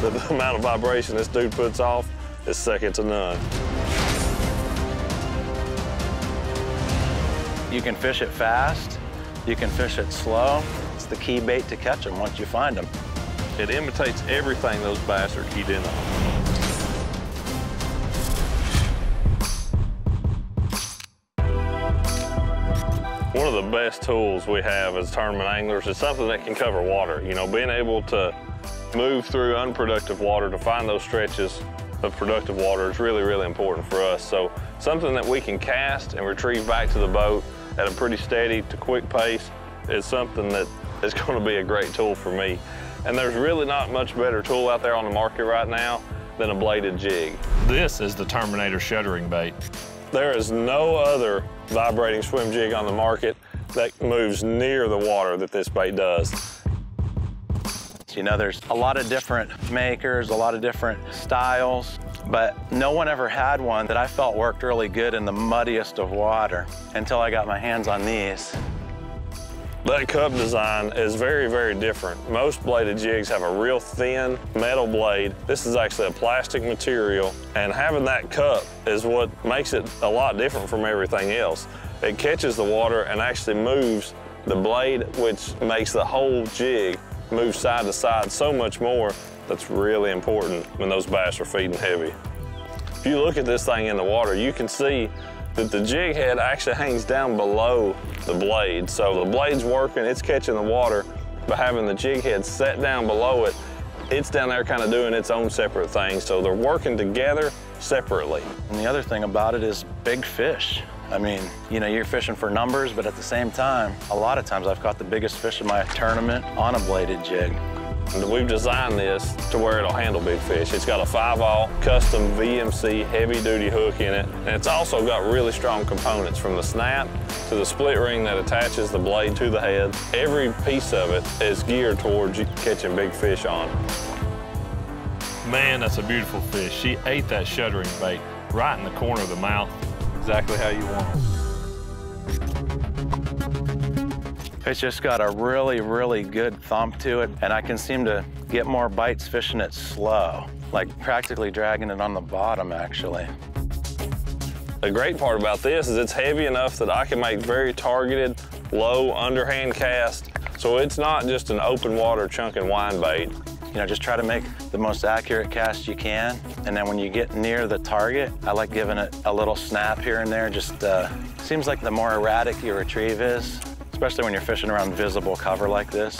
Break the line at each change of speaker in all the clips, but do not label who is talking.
that the amount of vibration this dude puts off is second to none.
You can fish it fast, you can fish it slow. It's the key bait to catch them once you find them.
It imitates everything those bass are keyed in on. One of the best tools we have as tournament anglers is something that can cover water. You know, being able to move through unproductive water to find those stretches of productive water is really, really important for us. So something that we can cast and retrieve back to the boat at a pretty steady to quick pace is something that is going to be a great tool for me. And there's really not much better tool out there on the market right now than a bladed jig.
This is the Terminator Shuttering bait.
There is no other vibrating swim jig on the market that moves near the water that this bait does.
You know, there's a lot of different makers, a lot of different styles, but no one ever had one that I felt worked really good in the muddiest of water until I got my hands on these.
That cup design is very, very different. Most bladed jigs have a real thin metal blade. This is actually a plastic material, and having that cup is what makes it a lot different from everything else. It catches the water and actually moves the blade, which makes the whole jig move side to side so much more. That's really important when those bass are feeding heavy. If you look at this thing in the water, you can see that the jig head actually hangs down below the blade. So the blade's working, it's catching the water, but having the jig head set down below it, it's down there kind of doing its own separate thing. So they're working together separately.
And the other thing about it is big fish. I mean, you know, you're fishing for numbers, but at the same time, a lot of times I've caught the biggest fish in my tournament on a bladed jig.
We've designed this to where it'll handle big fish. It's got a 5/0 custom VMC heavy-duty hook in it, and it's also got really strong components from the snap to the split ring that attaches the blade to the head. Every piece of it is geared towards catching big fish on.
Man, that's a beautiful fish. She ate that shuttering bait right in the corner of the mouth, exactly how you want it.
It's just got a really, really good thump to it, and I can seem to get more bites fishing it slow, like practically dragging it on the bottom, actually.
The great part about this is it's heavy enough that I can make very targeted, low underhand casts, so it's not just an open water chunk and wind bait.
You know, just try to make the most accurate cast you can, and then when you get near the target, I like giving it a little snap here and there. Just seems like the more erratic your retrieve is, especially when you're fishing around visible cover like this.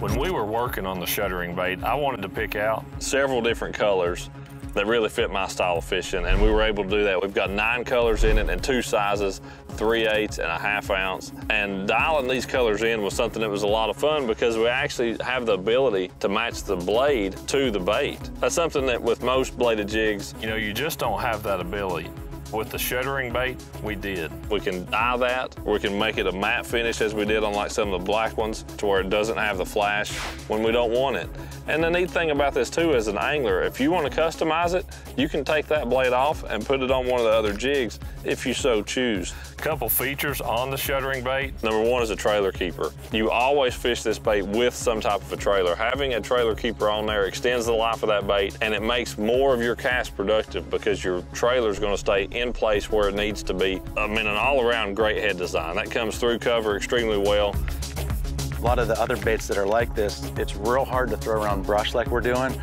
When we were working on the shuttering bait, I wanted to pick out
several different colors that really fit my style of fishing, and we were able to do that. We've got 9 colors in it and 2 sizes, 3/8 and a 1/2 ounce. And dialing these colors in was something that was a lot of fun because we actually have the ability to match the blade to the bait. That's something that with most bladed jigs,
you know, you just don't have that ability. With the shuttering bait, we did.
We can dye that, or we can make it a matte finish as we did on like some of the black ones to where it doesn't have the flash when we don't want it. And the neat thing about this too as an angler, if you want to customize it, you can take that blade off and put it on one of the other jigs if you so choose.
Couple features on the shuttering bait.
Number 1 is a trailer keeper. You always fish this bait with some type of a trailer. Having a trailer keeper on there extends the life of that bait, and it makes more of your cast productive because your trailer is going to stay in place where it needs to be. I mean, an all-around great head design. That comes through cover extremely well.
A lot of the other baits that are like this, it's real hard to throw around brush like we're doing,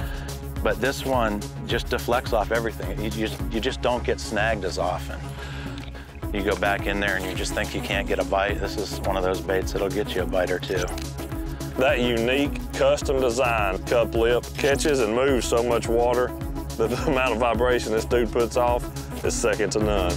but this one just deflects off everything. You just don't get snagged as often. You go back in there and you just think you can't get a bite. This is one of those baits that'll get you a bite or two.
That unique custom design cup lip catches and moves so much water that the amount of vibration this dude puts off is second to none.